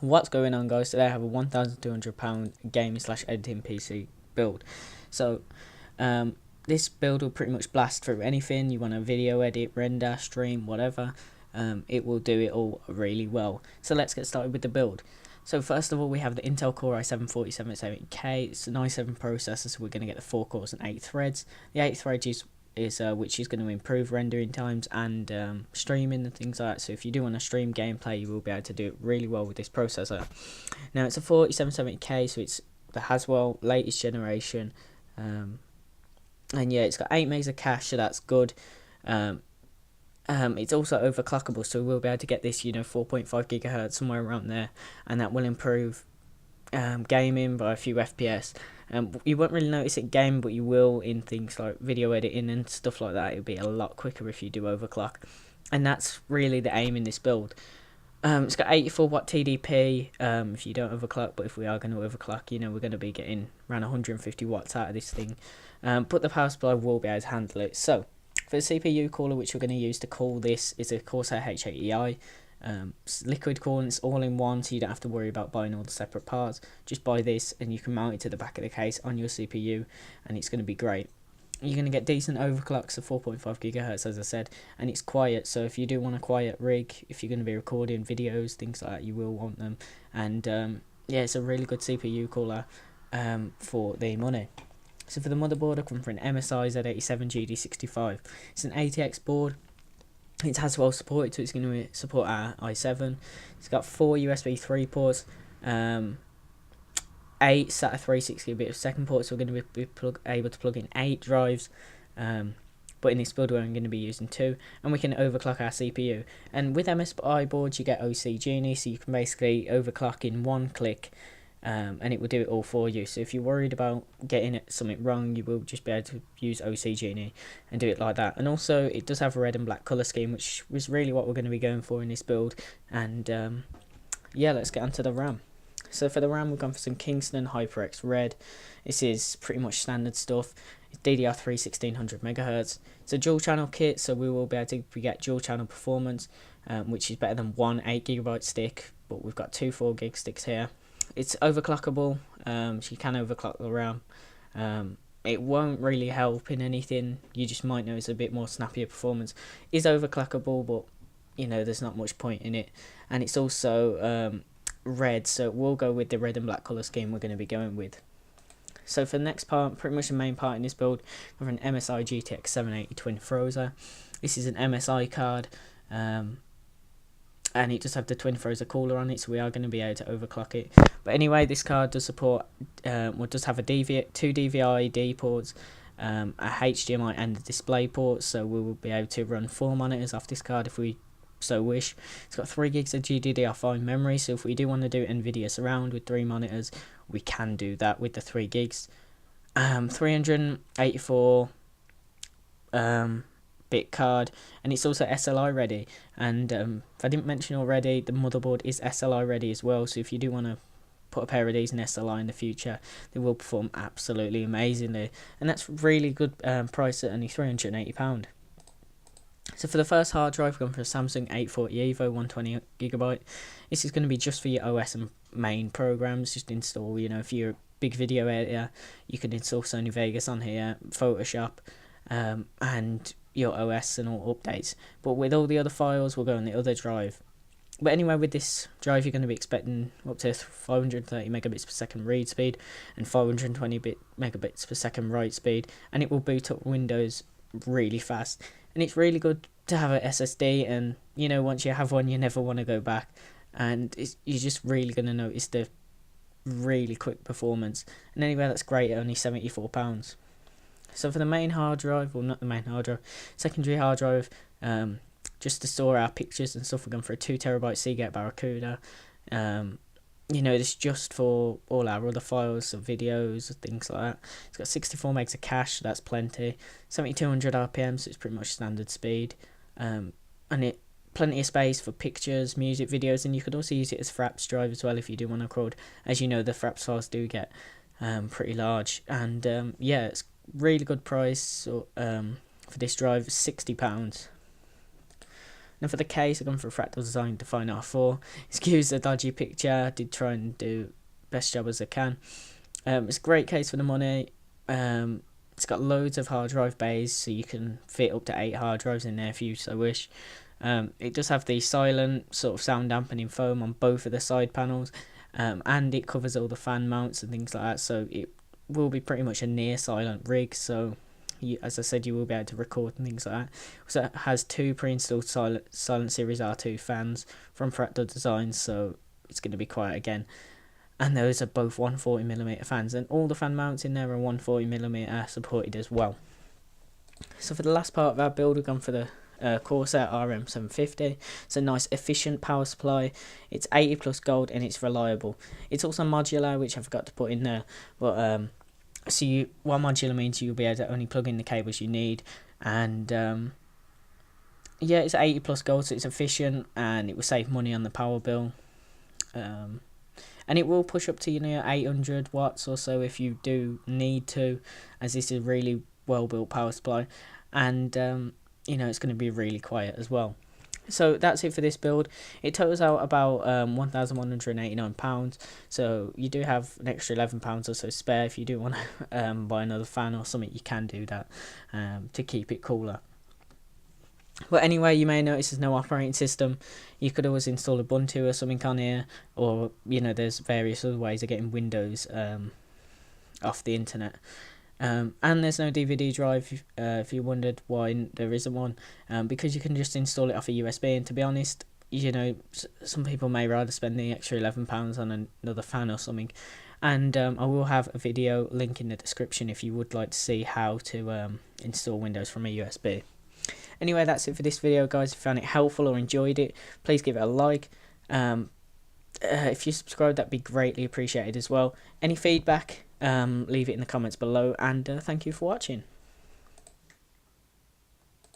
What's going on, guys? Today I have a £1,200 gaming slash editing PC build. So this build will pretty much blast through anything you want to video edit, render, stream, whatever. It will do it all really well. So let's get started with the build. So first of all, we have the Intel Core i7-4770K. It's an i7 processor, so we're going to get the 4 cores and 8 threads. The 8 threads is which is going to improve rendering times and streaming and things like that. So if you do want to stream gameplay, you will be able to do it really well with this processor. Now it's a 4770K, so it's the Haswell latest generation, and yeah, it's got 8 megs of cache, so that's good. It's also overclockable, so we'll be able to get this 4.5 gigahertz, somewhere around there, and that will improve gaming by a few FPS. You won't really notice it gaming, but you will in things like video editing and stuff like that. It'll be a lot quicker if you do overclock, and that's really the aim in this build. It's got 84 watt TDP if you don't overclock, but if we are going to overclock, we're going to be getting around 150 watts out of this thing. But the power supply will be able to handle it. So for the CPU cooler, which we're going to use to cool this, is a Corsair H80i. Liquid coolant, it's all in one, so you don't have to worry about buying all the separate parts. Just buy this and you can mount it to the back of the case on your CPU, and it's going to be great. You're going to get decent overclocks of 4.5 gigahertz, as I said, and it's quiet. So if you do want a quiet rig, if you're going to be recording videos, things like that, you will want them. And yeah, it's a really good CPU cooler for the money. So for the motherboard, I come for an MSI Z87GD65. It's an ATX board. It has well supported, so it's going to support our i7. It's got 4 USB 3 ports, 8 SATA 360 bit of second ports, so we're going to be able to plug in 8 drives. But in this build, we're only going to be using 2, and we can overclock our CPU. And with MSI boards, you get OC Genie, so you can basically overclock in one click. And it will do it all for you. So if you're worried about getting something wrong, you will just be able to use OC Genie and do it like that. And also it does have a red and black colour scheme, which was really what we're going to be going for in this build. And yeah, let's get onto the RAM. So for the RAM, we've gone for some Kingston HyperX Red. This is pretty much standard stuff. It's DDR3 1600 MHz. It's a dual channel kit, so we will be able to get dual channel performance, which is better than one 8GB stick, but we've got two 4GB sticks here. It's overclockable, so you can overclock the RAM. It won't really help in anything, you just might notice a bit more snappier performance. It is overclockable, but there's not much point in it. And it's also red, so we'll go with the red and black colour scheme we're going to be going with. So for the next part, pretty much the main part in this build, we have an MSI GTX 780 Twin Frozer. This is an MSI card. And it does have the Twin Frozer cooler on it, so we are going to be able to overclock it. But anyway, this card does support, does have two DVI-D ports, a HDMI and a display port, so we will be able to run 4 monitors off this card if we so wish. It's got 3 gigs of GDDR5 memory, so if we do want to do NVIDIA Surround with 3 monitors, we can do that with the 3 gigs. 384 bit card, and it's also SLI ready. And if I didn't mention already, the motherboard is SLI ready as well, so if you do want to put a pair of these in SLI in the future, they will perform absolutely amazingly, and that's really good price at only £380. So for the first hard drive, we're going for a Samsung 840 EVO 120GB. This is going to be just for your OS and main programs. Just install, if you're a big video editor, you can install Sony Vegas on here, Photoshop, and your OS and all updates. But with all the other files, we'll go on the other drive. But anyway, with this drive, you're going to be expecting up to 530 megabits per second read speed and 520 megabits per second write speed, and it will boot up Windows really fast. And it's really good to have an SSD, and once you have one, you never want to go back, and you're just really going to notice the really quick performance. And anyway, that's great at only £74. So for the main hard drive, well, not the main hard drive, secondary hard drive, just to store our pictures and stuff, we're going for a 2TB Seagate Barracuda. This is just for all our other files, so videos, things like that. It's got 64 megs of cache, so that's plenty. 7200 RPM, so it's pretty much standard speed. And plenty of space for pictures, music, videos, and you could also use it as Fraps drive as well if you do want to record. As you know, the Fraps files do get pretty large, and yeah, it's really good price for this drive, £60. Now for the case, I've gone for a Fractal Design Define R4. Excuse the dodgy picture, I did try and do best job as I can. It's a great case for the money. It's got loads of hard drive bays, so you can fit up to 8 hard drives in there if you so wish. It does have the silent sort of sound dampening foam on both of the side panels, and it covers all the fan mounts and things like that, so it will be pretty much a near silent rig. So as I said, you will be able to record and things like that. So it has 2 pre-installed Silent Series R2 fans from Fractal Designs, so it's going to be quiet again. And those are both 140mm fans, and all the fan mounts in there are 140mm supported as well. So for the last part of our build, we've gone for the Corsair RM750. It's a nice efficient power supply. It's 80 plus gold and it's reliable. It's also modular, which I forgot to put in there, but so what modular means you'll be able to only plug in the cables you need, and yeah, it's 80 plus gold, so it's efficient and it will save money on the power bill. And it will push up to 800 watts or so if you do need to, as this is a really well built power supply, and it's going to be really quiet as well. So that's it for this build. It totals out about £1,189, so you do have an extra £11 or so spare. If you do want to buy another fan or something, you can do that to keep it cooler. But anyway, you may notice there's no operating system. You could always install Ubuntu or something on here, or there's various other ways of getting Windows off the internet. And there's no DVD drive, if you wondered why there isn't one, because you can just install it off a USB. And to be honest, some people may rather spend the extra £11 on another fan or something. And I will have a video link in the description if you would like to see how to install Windows from a USB. Anyway, that's it for this video, guys. If you found it helpful or enjoyed it, please give it a like. If you subscribe, that'd be greatly appreciated as well. Any feedback, leave it in the comments below, and thank you for watching.